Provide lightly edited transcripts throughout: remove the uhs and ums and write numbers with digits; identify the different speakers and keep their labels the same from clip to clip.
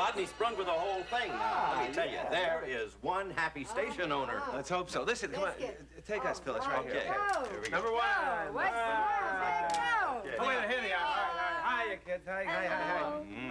Speaker 1: Rodney sprung for the whole thing. Now, let me tell you, there is one happy station owner.
Speaker 2: Let's hope so. Listen, come on. Take us, Phyllis, right here.
Speaker 1: Okay. Here we go.
Speaker 2: Number one.
Speaker 3: What's the word?
Speaker 2: Oh, wait, here they are. All right. Hiya, kids. Hi.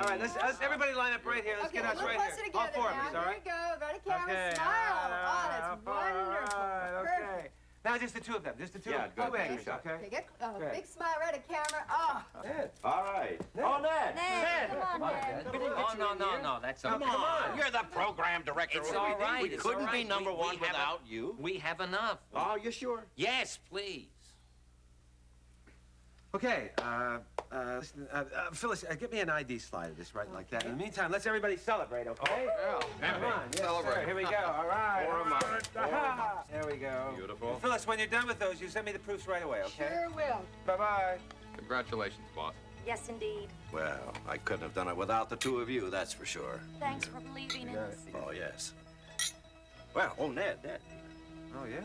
Speaker 2: All right, let's everybody line up right here. Let's get us right here. All four of us, all right?
Speaker 3: Here we go. Ready, camera, smile. Oh, that's wonderful.
Speaker 2: Okay. Now just the two of them. Just the two of them.
Speaker 1: good.
Speaker 3: Okay, get big smile, ready, camera. Oh.
Speaker 2: Ned.
Speaker 1: All right. Oh, Ned.
Speaker 3: Ned. Come on, Ned.
Speaker 4: Oh, no. That's okay.
Speaker 1: Come on. You're the program director.
Speaker 4: It's all right.
Speaker 1: We couldn't be number one without you.
Speaker 4: We have enough.
Speaker 1: Oh, you sure?
Speaker 4: Yes, please.
Speaker 2: Okay, listen, Phyllis, get me an ID slide of this, right, like that. In the meantime, let's everybody celebrate, okay?
Speaker 1: Oh,
Speaker 2: Come on, yes,
Speaker 1: celebrate.
Speaker 2: sir. Here we go, all right.
Speaker 1: Four of mine.
Speaker 2: There we go.
Speaker 1: Beautiful.
Speaker 2: Phyllis, when you're done with those, you send me the proofs right away, okay?
Speaker 3: Sure will.
Speaker 2: Bye-bye.
Speaker 5: Congratulations, boss.
Speaker 6: Yes, indeed.
Speaker 1: Well, I couldn't have done it without the two of you, that's for sure.
Speaker 6: Thanks for believing in us.
Speaker 1: Oh, yes. Well, Ned.
Speaker 2: Oh, yeah.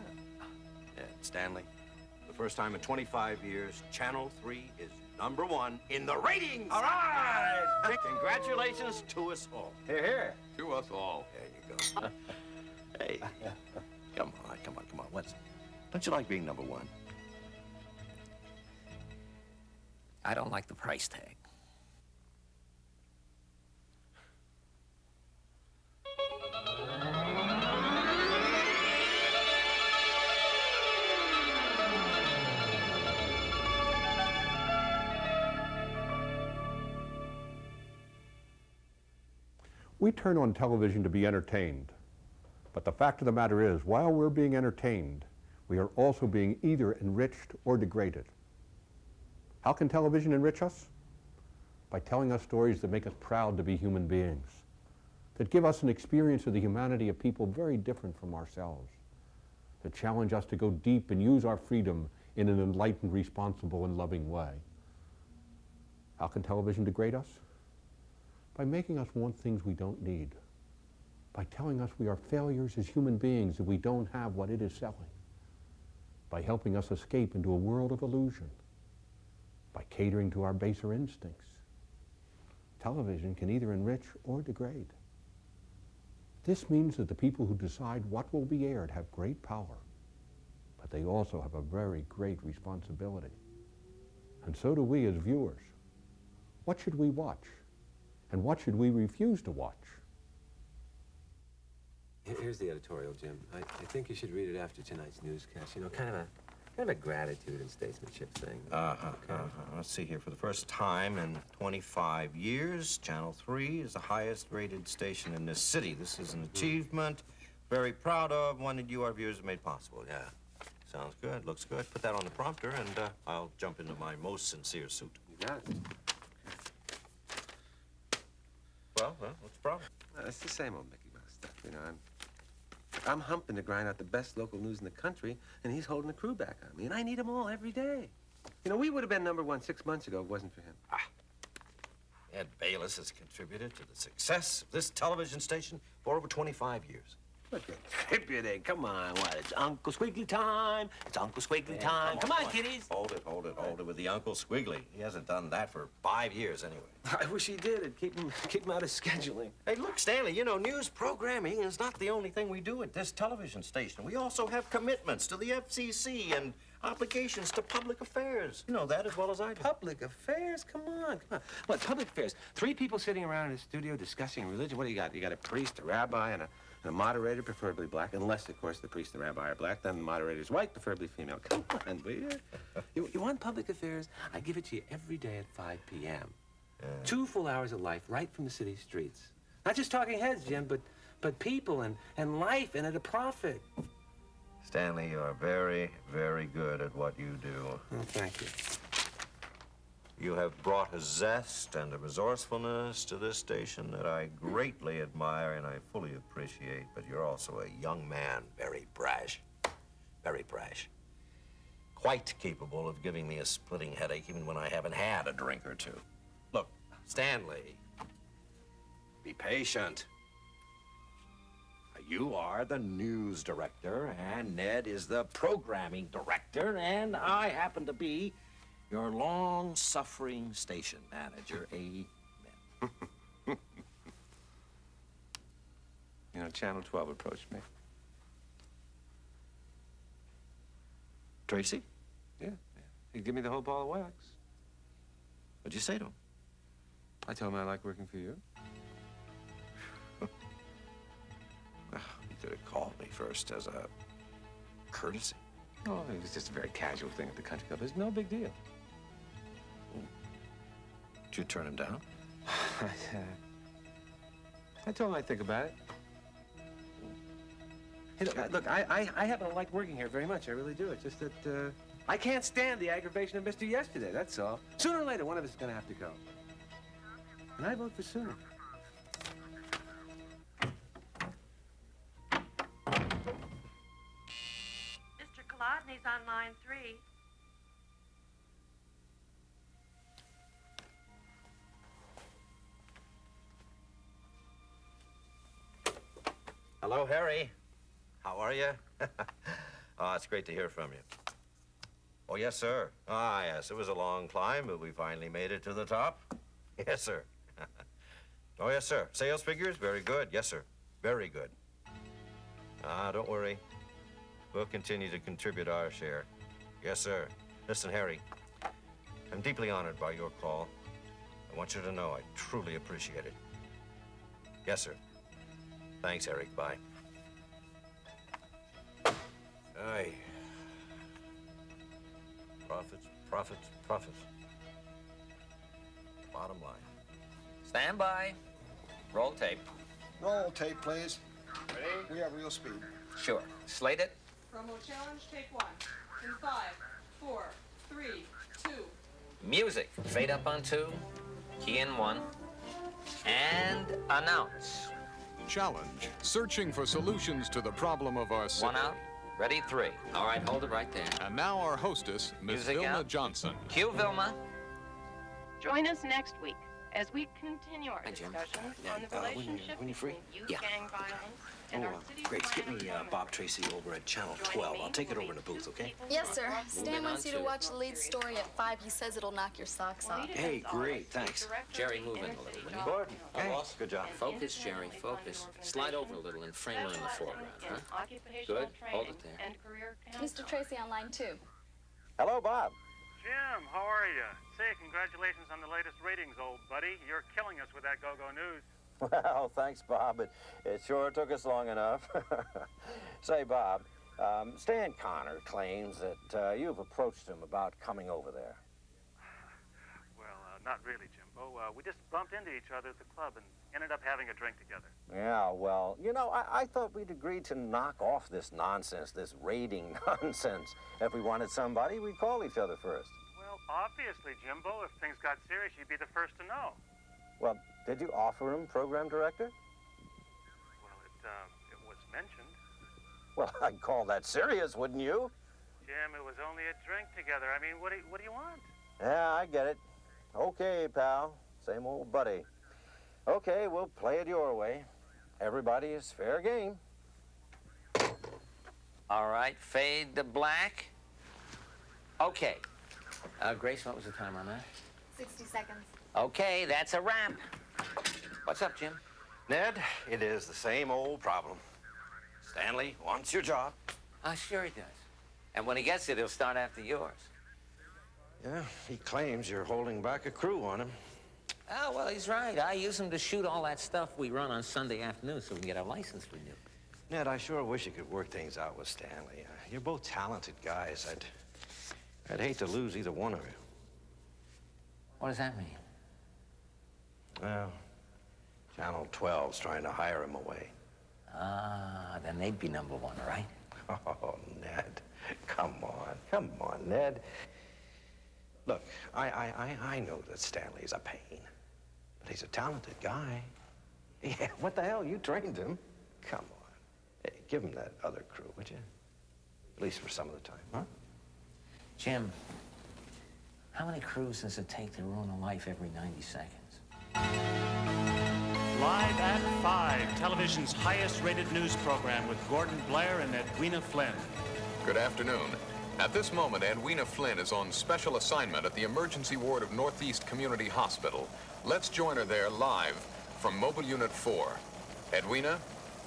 Speaker 1: Ned, Stanley. The first time in 25 years, Channel 3 is number one in the ratings.
Speaker 2: All right.
Speaker 1: Congratulations to us all.
Speaker 2: Here, here.
Speaker 5: To us all.
Speaker 1: There you go. Hey, come on. Don't you like being number one?
Speaker 4: I don't like the price tag.
Speaker 7: We turn on television to be entertained. But the fact of the matter is, while we're being entertained, we are also being either enriched or degraded. How can television enrich us? By telling us stories that make us proud to be human beings, that give us an experience of the humanity of people very different from ourselves, that challenge us to go deep and use our freedom in an enlightened, responsible, and loving way. How can television degrade us? By making us want things we don't need, by telling us we are failures as human beings, that we don't have what it is selling, by helping us escape into a world of illusion, by catering to our baser instincts. Television can either enrich or degrade. This means that the people who decide what will be aired have great power, but they also have a very great responsibility. And so do we as viewers. What should we watch? And what should we refuse to watch?
Speaker 2: Here's the editorial, Jim. I think you should read it after tonight's newscast. You know, kind of a gratitude and statesmanship thing.
Speaker 1: Let's see here. For the first time in 25 years, Channel 3 is the highest rated station in this city. This is an achievement. Very proud of. One that you, our viewers, have made possible. Yeah. Sounds good. Looks good. Put that on the prompter, and I'll jump into my most sincere suit.
Speaker 2: You got it.
Speaker 1: Well, what's the problem?
Speaker 2: It's the same old Mickey Mouse stuff, you know. I'm humping to grind out the best local news in the country, and he's holding the crew back on me, and I need them all every day. You know, we would have been number one 6 months ago if it wasn't for him.
Speaker 1: Ed Bayless has contributed to the success of this television station for over 25 years.
Speaker 2: What contributing? Come on, what? It's Uncle Squiggly time. It's Uncle Squiggly time. Come on, kiddies.
Speaker 1: Hold it with the Uncle Squiggly. He hasn't done that for 5 years anyway.
Speaker 2: I wish he did. It'd keep him out of scheduling.
Speaker 1: Hey, look, Stanley, you know, news programming is not the only thing we do at this television station. We also have commitments to the FCC and obligations to public affairs. You know that as well as I do.
Speaker 2: Public affairs? Come on. What, public affairs? 3 people sitting around in a studio discussing religion. What do you got? You got a priest, a rabbi, and a moderator, preferably black, unless, of course, the priest and the rabbi are black. Then the moderator's white, preferably female. Come on, will you? You want public affairs? I give it to you every day at 5 p.m. 2 full hours of life right from the city streets. Not just talking heads, Jim, but people and life and at a profit.
Speaker 1: Stanley, you are very, very good at what you do.
Speaker 2: Oh, thank you.
Speaker 1: You have brought a zest and a resourcefulness to this station that I greatly admire and I fully appreciate, but you're also a young man, very brash, very brash. Quite capable of giving me a splitting headache even when I haven't had a drink or two. Look, Stanley, be patient. You are the news director, and Ned is the programming director, and I happen to be your long-suffering station manager. Amen.
Speaker 2: You know, Channel 12 approached me.
Speaker 1: Tracy?
Speaker 2: Yeah. He'd give me the whole ball of wax.
Speaker 1: What'd you say to him?
Speaker 2: I told him I like working for you.
Speaker 1: Well, you could have called me first as a courtesy.
Speaker 2: Oh, it was just a very casual thing at the country club. It's no big deal.
Speaker 1: Did you turn him down?
Speaker 2: I told him I'd think about it. Hey, look, I happen to like working here very much. I really do. It's just that I can't stand the aggravation of Mr. Yesterday, that's all. Sooner or later, one of us is going to have to go. And I vote for sooner.
Speaker 8: Mr. Kolodny's on line 3.
Speaker 1: Hello, Harry. How are you? Oh, it's great to hear from you. Oh, yes, sir. Ah, yes, it was a long climb, but we finally made it to the top. Yes, sir. Oh, yes, sir. Sales figures? Very good. Yes, sir. Very good. Ah, don't worry. We'll continue to contribute our share. Yes, sir. Listen, Harry, I'm deeply honored by your call. I want you to know I truly appreciate it. Yes, sir. Thanks, Eric. Bye. Aye. Profits, profits, profits. Bottom line.
Speaker 4: Stand by. Roll tape.
Speaker 9: Roll tape, please. Ready? We have real speed.
Speaker 4: Sure. Slate it.
Speaker 3: Promo challenge, take 1. In 5, 4, 3, 2.
Speaker 4: Music. Fade up on 2. Key in 1. And announce.
Speaker 10: Challenge. Searching for solutions to the problem of our city.
Speaker 4: 1 out. Ready, 3. All right, hold it right there.
Speaker 10: And now our hostess, Miss
Speaker 4: Music
Speaker 10: Vilma
Speaker 4: out.
Speaker 10: Johnson.
Speaker 4: Cue Vilma.
Speaker 8: Join us next week as we continue our
Speaker 4: Hi, Jim.
Speaker 8: discussions
Speaker 1: Yeah,
Speaker 8: on the
Speaker 1: when you're-
Speaker 8: relationship
Speaker 1: when you're free?
Speaker 8: between youth
Speaker 4: Yeah.
Speaker 8: gang violence and our city's
Speaker 11: Greg, get me
Speaker 8: plan of
Speaker 11: Bob Tracy over at Channel
Speaker 8: Joining
Speaker 11: 12.
Speaker 8: me
Speaker 11: I'll take it
Speaker 8: will
Speaker 11: over in
Speaker 8: be
Speaker 11: the booth,
Speaker 8: two
Speaker 11: okay?
Speaker 8: people
Speaker 6: Yes,
Speaker 8: who
Speaker 6: sir.
Speaker 8: are
Speaker 6: Stan
Speaker 4: Moving
Speaker 6: wants you
Speaker 4: on
Speaker 6: to
Speaker 4: to-
Speaker 6: watch the lead story at 5. He says it'll knock your socks off.
Speaker 11: Hey, great, thanks.
Speaker 4: Jerry, move in a little, will you?
Speaker 1: Gordon. Hey. Good job.
Speaker 4: Focus, Jerry, focus. Slide over a little and frame her in the foreground, huh? Good. Hold it there.
Speaker 6: Mr. Tracy on line 2.
Speaker 1: Hello, Bob.
Speaker 12: Jim, how are you? Say, congratulations on the latest ratings, old buddy. You're killing us with that go-go news.
Speaker 1: Well, thanks, Bob. It sure took us long enough. Say, Bob, Stan Connor claims that you've approached him about coming over there.
Speaker 12: Well, not really, Jimbo. We just bumped into each other at the club and ended up having a drink together.
Speaker 1: Yeah, well, you know, I thought we'd agreed to knock off this nonsense, this raiding nonsense. If we wanted somebody, we'd call each other first.
Speaker 12: Well, obviously, Jimbo, if things got serious, you'd be the first to know.
Speaker 1: Well, did you offer him program director?
Speaker 12: Well, it was mentioned.
Speaker 1: Well, I'd call that serious, wouldn't you?
Speaker 12: Jim, it was only a drink together. I mean, what do you want?
Speaker 1: Yeah, I get it. Okay, pal. Same old buddy. Okay, we'll play it your way. Everybody is fair game.
Speaker 4: All right, fade to black. Okay. Grace, what was the time on that?
Speaker 6: 60 seconds.
Speaker 4: Okay, that's a wrap. What's up, Jim?
Speaker 1: Ned, it is the same old problem. Stanley wants your job.
Speaker 4: Sure he does. And when he gets it, he'll start after yours.
Speaker 1: Yeah, he claims you're holding back a crew on him.
Speaker 4: Oh, well, he's right. I use him to shoot all that stuff we run on Sunday afternoons so we can get our license renewed.
Speaker 1: Ned, I sure wish you could work things out with Stanley. You're both talented guys. I'd hate to lose either one of you.
Speaker 4: What does that mean?
Speaker 1: Well, Channel 12's trying to hire him away.
Speaker 4: Then they'd be number 1, right?
Speaker 1: Oh, Ned, come on, Ned. Look, I know that Stanley's a pain, but he's a talented guy. Yeah, what the hell? You trained him. Come on. Hey, give him that other crew, would you? At least for some of the time, huh?
Speaker 4: Jim, how many crews does it take to ruin a life every 90 seconds?
Speaker 13: Live at 5, television's highest-rated news program with Gordon Blair and Edwina Flynn.
Speaker 10: Good afternoon. At this moment, Edwina Flynn is on special assignment at the emergency ward of Northeast Community Hospital. Let's join her there live from Mobile Unit 4. Edwina?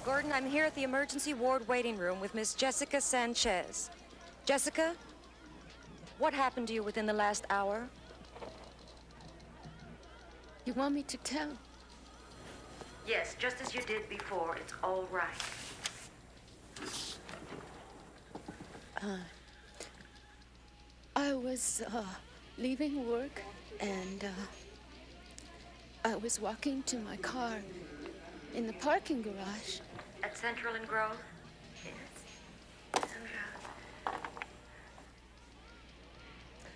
Speaker 14: Gordon, I'm here at the emergency ward waiting room with Miss Jessica Sanchez. Jessica, what happened to you within the last hour?
Speaker 15: You want me to tell?
Speaker 14: Yes, just as you did before. It's all right.
Speaker 15: I was leaving work, and I was walking to my car in the parking garage.
Speaker 14: At Central and Grove? Yes.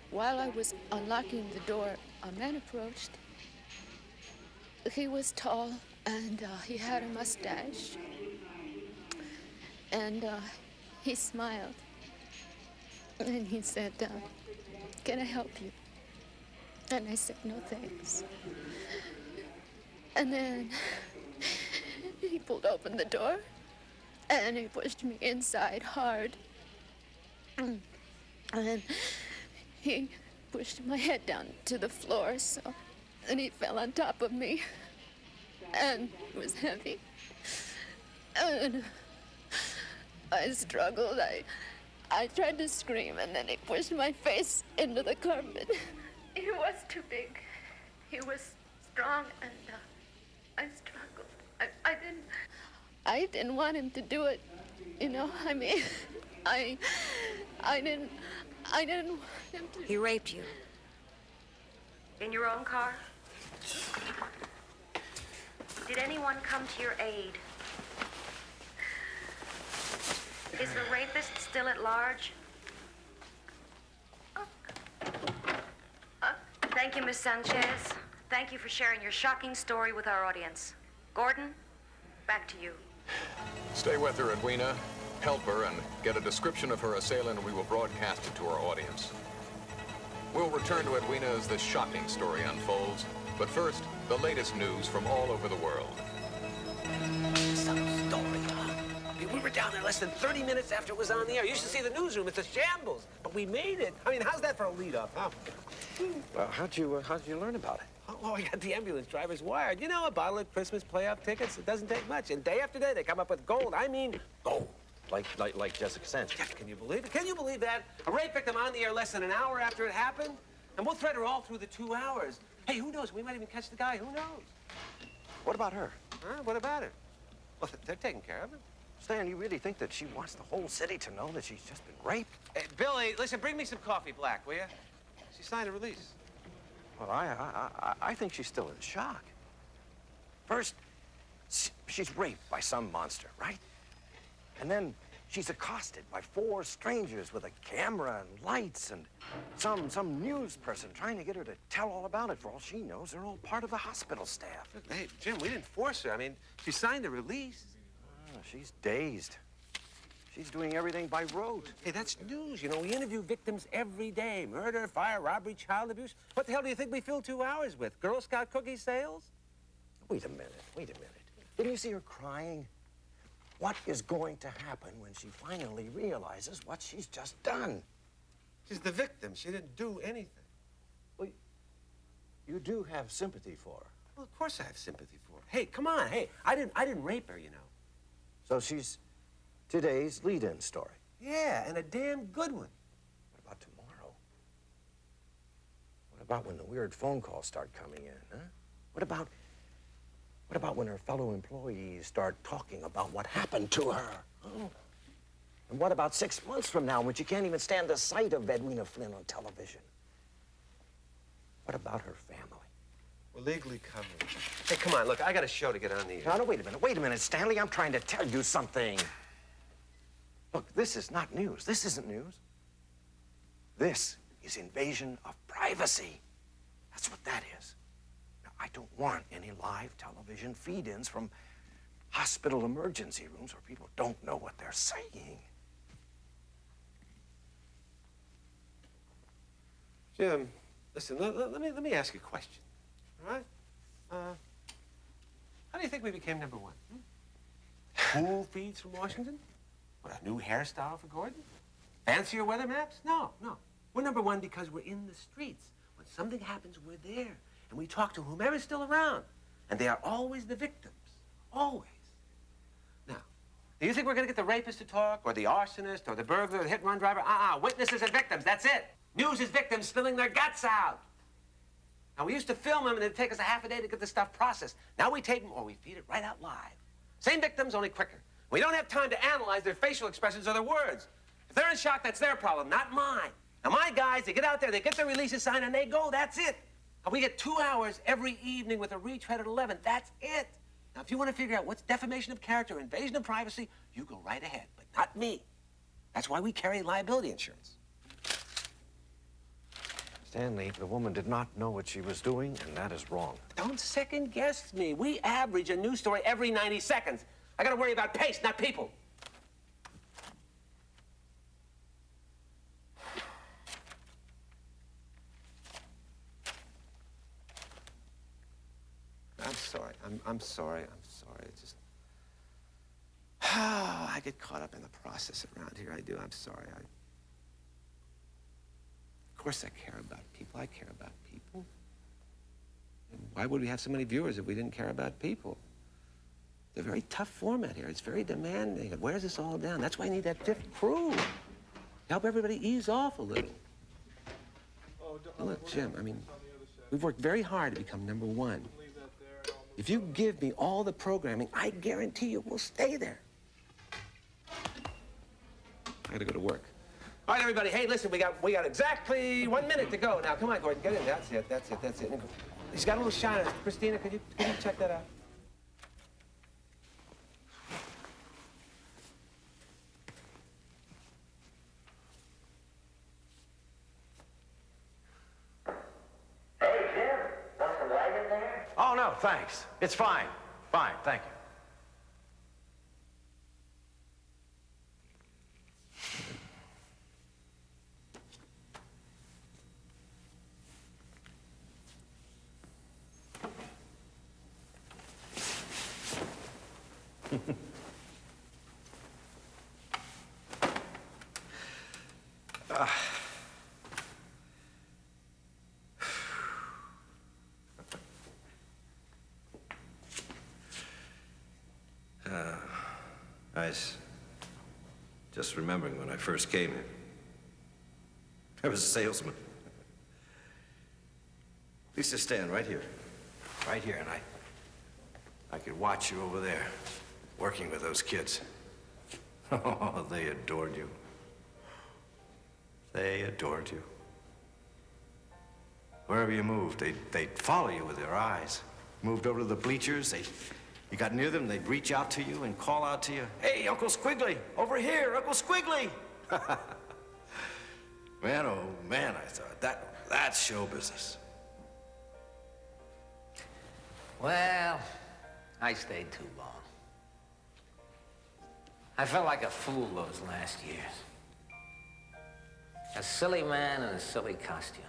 Speaker 15: While I was unlocking the door, a man approached. He was tall, and he had a mustache. And he smiled. And he said, can I help you? And I said, no thanks. And then he pulled open the door, and he pushed me inside hard. And he pushed my head down to the floor, and he fell on top of me, and it was heavy. And I struggled. I tried to scream, and then he pushed my face into the carpet. He was too big. He was strong, and I struggled. I didn't want him to do it, you know. I mean, I didn't want him to.
Speaker 14: He raped you. In your own car? Did anyone come to your aid? Is the rapist still at large? Thank you, Miss Sanchez. Thank you for sharing your shocking story with our audience. Gordon, back to you.
Speaker 10: Stay with her, Edwina. Help her and get a description of her assailant, and we will broadcast it to our audience. We'll return to Edwina as this shocking story unfolds. But first, the latest news from all over the world.
Speaker 2: Some story, huh? I mean, we were down there less than 30 minutes after it was on the air. You should see the newsroom. It's a shambles. But we made it. I mean, how's that for a lead-up, huh?
Speaker 11: Well, how'd you learn about it?
Speaker 2: Oh, I got the ambulance drivers wired. You know, a bottle of Christmas playoff tickets, it doesn't take much. And day after day, they come up with gold. I mean, gold.
Speaker 11: Like Jessica Sanchez.
Speaker 2: Jeff, can you believe it? Can you believe that? A rape victim on the air less than an hour after it happened? And we'll thread her all through the 2 hours. Hey, who knows? We might even catch the guy. Who knows?
Speaker 11: What about her?
Speaker 2: Huh? What about her? Well, they're taking care of her.
Speaker 11: Stan, you really think that she wants the whole city to know that she's just been raped?
Speaker 2: Hey, Billy, listen, bring me some coffee black, will you? She signed a release.
Speaker 11: Well, I think she's still in shock. First, she's raped by some monster, right? And then she's accosted by 4 strangers with a camera and lights and some news person trying to get her to tell all about it. For all she knows, they're all part of the hospital staff.
Speaker 2: Hey, Jim, we didn't force her. I mean, she signed a release.
Speaker 11: Oh, she's dazed. She's doing everything by rote.
Speaker 2: Hey, that's news. You know, we interview victims every day. Murder, fire, robbery, child abuse. What the hell do you think we fill 2 hours with? Girl Scout cookie sales?
Speaker 11: Wait a minute. Didn't you see her crying? What is going to happen when she finally realizes what she's just done?
Speaker 2: She's the victim. She didn't do anything.
Speaker 11: Well, you do have sympathy for her.
Speaker 2: Well, of course I have sympathy for her. Hey, come on. Hey, I didn't rape her, you know.
Speaker 11: So she's today's lead-in story.
Speaker 2: Yeah, and a damn good one.
Speaker 11: What about tomorrow? What about when the weird phone calls start coming in, huh? What about when her fellow employees start talking about what happened to her? Oh. And what about 6 months from now when she can't even stand the sight of Edwina Flynn on television? What about her family?
Speaker 2: We're legally covered. Hey, come on, look, I got a show to get on the air.
Speaker 11: No, wait a minute, Stanley. I'm trying to tell you something. Look, this is not news. This isn't news. This is invasion of privacy. That's what that is. Now, I don't want any live television feed-ins from hospital emergency rooms where people don't know what they're saying.
Speaker 2: Jim, listen, let me ask you a question, all right? How do you think we became #1? Pool feeds from Washington? What, a new hairstyle for Gordon? Fancier weather maps? No. We're #1 because we're in the streets. When something happens, we're there. And we talk to whomever's still around. And they are always the victims. Always. Now, Do you think we're going to get the rapist to talk, or the arsonist, or the burglar, or the hit-and-run driver? Witnesses and victims, that's it. News is victims spilling their guts out. Now, we used to film them, and it'd take us a half a day to get the stuff processed. Now we tape them, or we feed it right out live. Same victims, only quicker. We don't have time to analyze their facial expressions or their words. If they're in shock, that's their problem, not mine. Now, my guys, they get out there, they get their releases signed, and they go, that's it. Now, we get 2 hours every evening with a retread at 11, that's it. Now, if you want to figure out what's defamation of character, invasion of privacy, you go right ahead, but not me. That's why we carry liability insurance.
Speaker 11: Stanley, the woman did not know what she was doing, and that is wrong.
Speaker 2: Don't second guess me. We average a news story every 90 seconds. I gotta worry about pace, not people. I'm sorry. It's just... I get caught up in the process around here. I do. I'm sorry. Of course I care about people. I care about people. And why would we have so many viewers if we didn't care about people? It's a very tough format here. It's very demanding. It wears us all down. That's why I need that fifth crew. Help everybody ease off a little. Look, Jim, I mean, we've worked very hard to become #1. If you give me all the programming, I guarantee you we'll stay there. I gotta go to work. All right, everybody. Hey, listen, we got exactly 1 minute to go. Now, come on, Gordon, get in. That's it. He's got a little shine on it. Christina, could you check that out?
Speaker 16: Hey, Jim, want some light in there?
Speaker 11: Oh, no, thanks. It's fine. Fine, thank you.
Speaker 1: I was just remembering when I first came here. I was a salesman. I used to stand right here, and I could watch you over there, working with those kids. Oh, they adored you. They adored you. Wherever you moved, they'd follow you with their eyes. Moved over to the bleachers, you got near them, they'd reach out to you and call out to you, "Hey, Uncle Squiggly, over here, Uncle Squiggly!" Man, oh man, I thought, that's show business.
Speaker 4: Well, I stayed too long. I felt like a fool those last years. A silly man in a silly costume.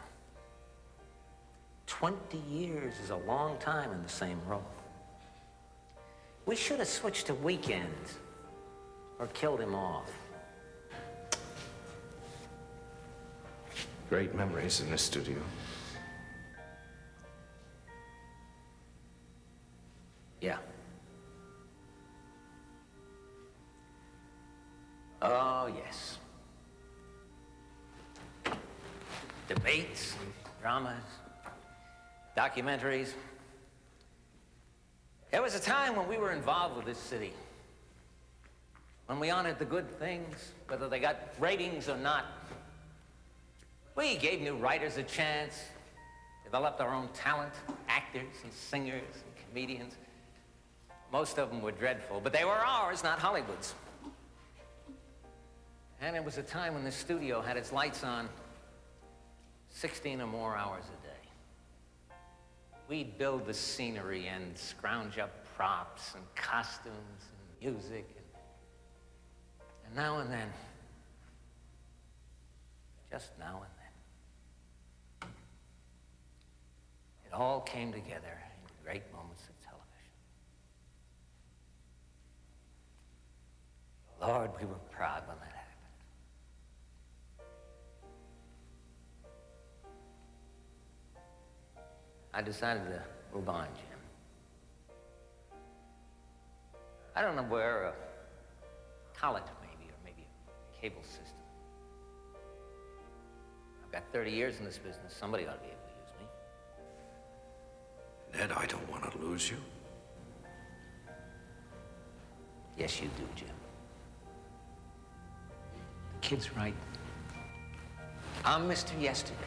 Speaker 4: 20 years is a long time in the same role. We should have switched to weekends or killed him off.
Speaker 1: Great memories in this studio.
Speaker 4: Yeah. Oh, yes. Debates, dramas, documentaries. There was a time when we were involved with this city, when we honored the good things, whether they got ratings or not. We gave new writers a chance, developed our own talent, actors and singers and comedians. Most of them were dreadful, but they were ours, not Hollywood's. And it was a time when the studio had its lights on 16 or more hours a day. We'd build the scenery and scrounge up props and costumes and music. And now and then, just now and then, it all came together in great moments of television. Lord, we were proud when that happened. I decided to move on, Jim. I don't know where or college maybe, or maybe a cable system. I've got 30 years in this business. Somebody ought to be able to use me.
Speaker 1: Ned, I don't want to lose you.
Speaker 4: Yes, you do, Jim. The kid's right. I'm Mr. Yesterday.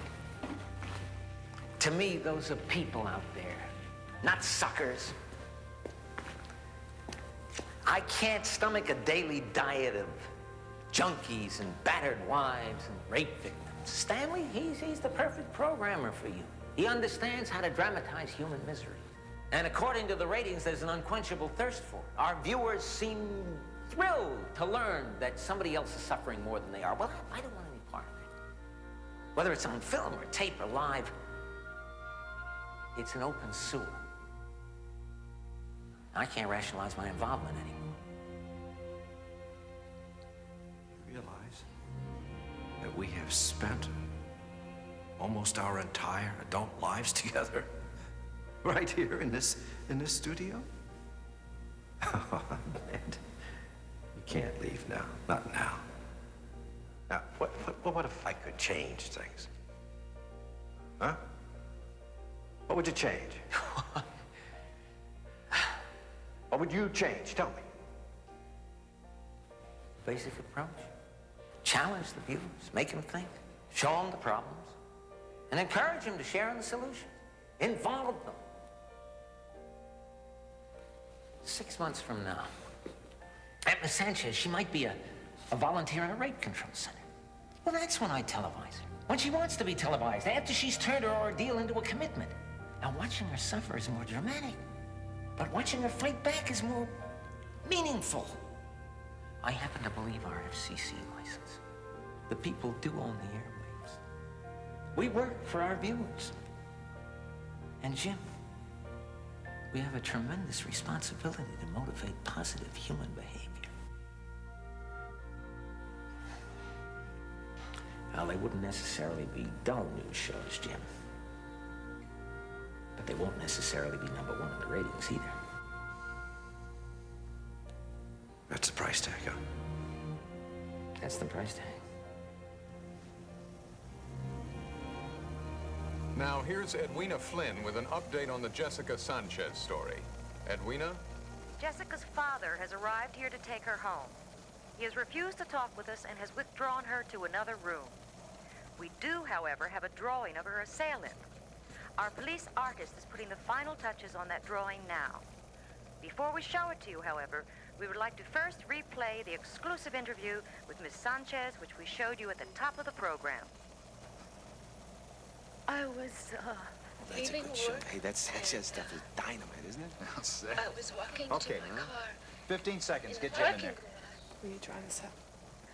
Speaker 4: To me, those are people out there, not suckers. I can't stomach a daily diet of junkies and battered wives and rape victims. Stanley, he's the perfect programmer for you. He understands how to dramatize human misery. And according to the ratings, there's an unquenchable thirst for it. Our viewers seem thrilled to learn that somebody else is suffering more than they are. Well, I don't want any part of it. Whether it's on film or tape or live, it's an open sewer. I can't rationalize my involvement anymore.
Speaker 1: You realize that we have spent almost our entire adult lives together right here in this studio? Oh, Ned, you can't leave now. Not now. Now, what if I could change things? Huh? What would you change? What would you change? Tell me.
Speaker 4: Basic approach. Challenge the viewers, make them think, show them the problems, and encourage them to share in the solutions. Involve them. 6 months from now, Miss Sanchez, she might be a volunteer in a rape control center. Well, that's when I televise her. When she wants to be televised, after she's turned her ordeal into a commitment. Now, watching her suffer is more dramatic, but watching her fight back is more meaningful. I happen to believe our FCC license. The people do own the airwaves. We work for our viewers. And Jim, we have a tremendous responsibility to motivate positive human behavior. Well, they wouldn't necessarily be dull news shows, Jim. But they won't necessarily be number one in the ratings either.
Speaker 1: That's the price tag, huh?
Speaker 4: That's the price tag.
Speaker 10: Now, here's Edwina Flynn with an update on the Jessica Sanchez story. Edwina?
Speaker 14: Jessica's father has arrived here to take her home. He has refused to talk with us and has withdrawn her to another room. We do, however, have a drawing of her assailant. Our police artist is putting the final touches on that drawing now. Before we show it to you, however, we would like to first replay the exclusive interview with Miss Sanchez, which we showed you at the top of the program.
Speaker 15: I was,
Speaker 11: That's a
Speaker 15: leaving
Speaker 11: good shot.
Speaker 15: work.
Speaker 11: Hey, that Sanchez stuff is dynamite, isn't it?
Speaker 15: I was walking
Speaker 9: Okay.
Speaker 15: to my car.
Speaker 9: 15 seconds. Get
Speaker 15: the
Speaker 9: Jim in
Speaker 15: parking
Speaker 9: there.
Speaker 15: lot. Will you try this out?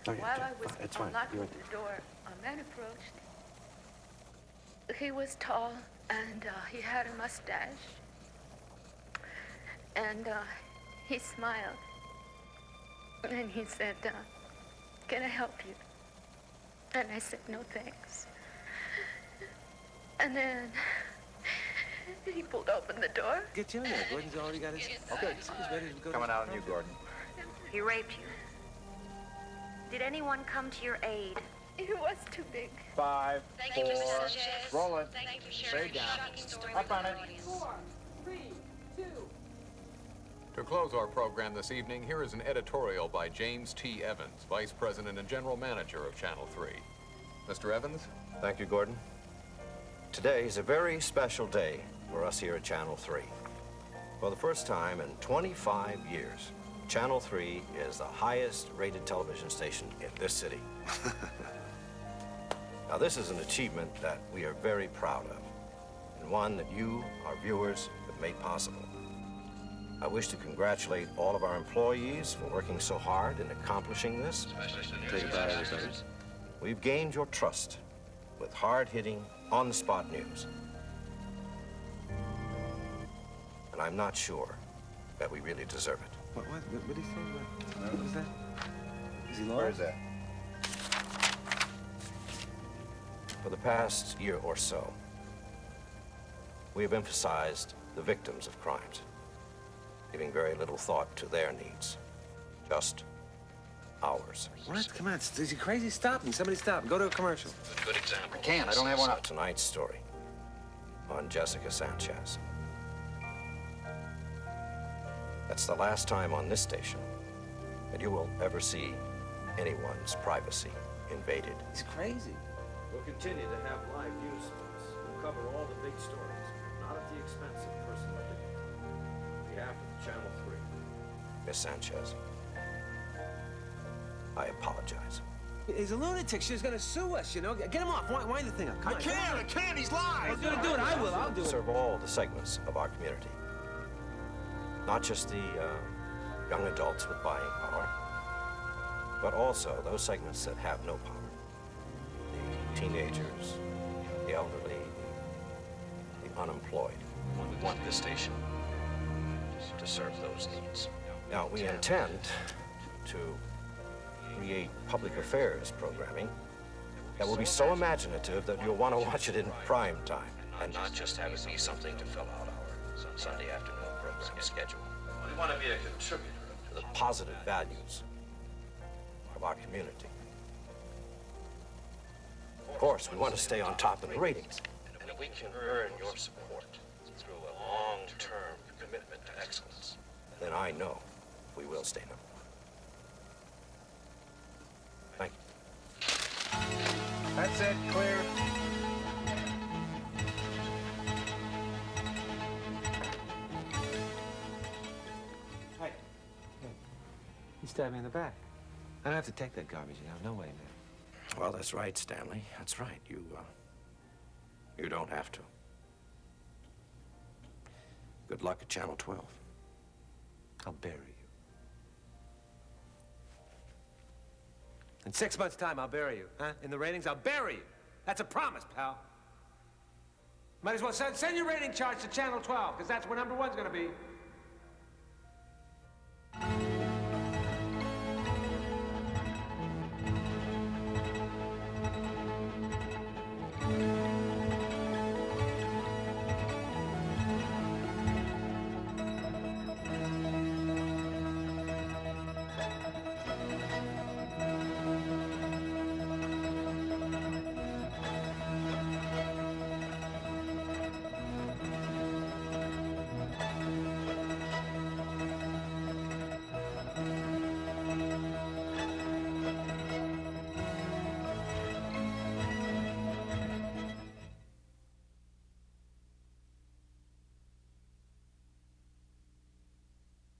Speaker 7: Oh, yeah,
Speaker 15: While
Speaker 7: Jim.
Speaker 15: I was
Speaker 7: It's fine.
Speaker 15: unlocking
Speaker 7: You're right
Speaker 15: the door, a man approached. He was tall, and he had a mustache. And he smiled. And he said, can I help you? And I said, no, thanks. And then he pulled open the door.
Speaker 2: Get you in there. Gordon's already got his... Okay, he's ready to go.
Speaker 9: Coming out on you, Gordon.
Speaker 14: He raped you. Did anyone come to your aid?
Speaker 15: It was too big.
Speaker 9: 5, 4, roll it.
Speaker 3: Thank you for
Speaker 9: Stay
Speaker 3: sharing
Speaker 9: down.
Speaker 3: shocking story
Speaker 9: Up
Speaker 3: with
Speaker 9: on
Speaker 3: our
Speaker 9: it.
Speaker 3: audience. 4, 3, 2.
Speaker 10: To close our program this evening, here is an editorial by James T. Evans, Vice President and General Manager of Channel 3. Mr. Evans?
Speaker 1: Thank you, Gordon. Today is a very special day for us here at Channel 3. For the first time in 25 years, Channel 3 is the highest rated television station in this city. Now, this is an achievement that we are very proud of, and one that you, our viewers, have made possible. I wish to congratulate all of our employees for working so hard in accomplishing this.
Speaker 2: Say goodbye, everybody.
Speaker 1: We've gained your trust with hard-hitting, on-the-spot news. And I'm not sure that we really deserve it.
Speaker 2: What did he say? What was that? Is he lost?
Speaker 9: Where is that?
Speaker 1: For the past year or so, we have emphasized the victims of crimes, giving very little thought to their needs. Just hours.
Speaker 2: What? Come on, is he crazy? Stop him. Somebody stop him. Go to a commercial.
Speaker 1: A good example.
Speaker 11: I can't. I don't have one up.
Speaker 1: Tonight's story on Jessica Sanchez. That's the last time on this station that you will ever see anyone's privacy invaded.
Speaker 2: He's crazy.
Speaker 1: We'll continue to have live news stories. We'll cover all the big stories, not at the expense of personal dignity. On behalf of Channel 3, Miss Sanchez, I apologize.
Speaker 2: He's a lunatic. She's gonna sue us, you know. Get him off. Wind the thing up. Come on.
Speaker 11: I can't. He's live.
Speaker 2: He's gonna do it. I will. I'll do it.
Speaker 1: Serve all the segments of our community. Not just the young adults with buying power, but also those segments that have no power. The teenagers, the elderly, the unemployed. We want this station to serve those needs. Now, we intend to create public affairs programming that will be so imaginative that you'll want to watch it in prime time. And not just have it be something to fill out our Sunday afternoon program schedule. We want to be a contributor to the positive values of our community. Of course, we want to stay on top in the ratings. And if we can earn your support through a long-term commitment to excellence, then I know we will stay number one. Thank you.
Speaker 11: That's it. Clear.
Speaker 2: Hey. He stabbed me in the back. I don't have to take that garbage, you know. No way, man.
Speaker 1: Well, that's right, Stanley. That's right. You don't have to. Good luck at Channel 12.
Speaker 2: I'll bury you. In 6 months' time, I'll bury you. Huh? In the ratings, I'll bury you. That's a promise, pal. Might as well send your rating charts to Channel 12, because that's where #1's gonna be.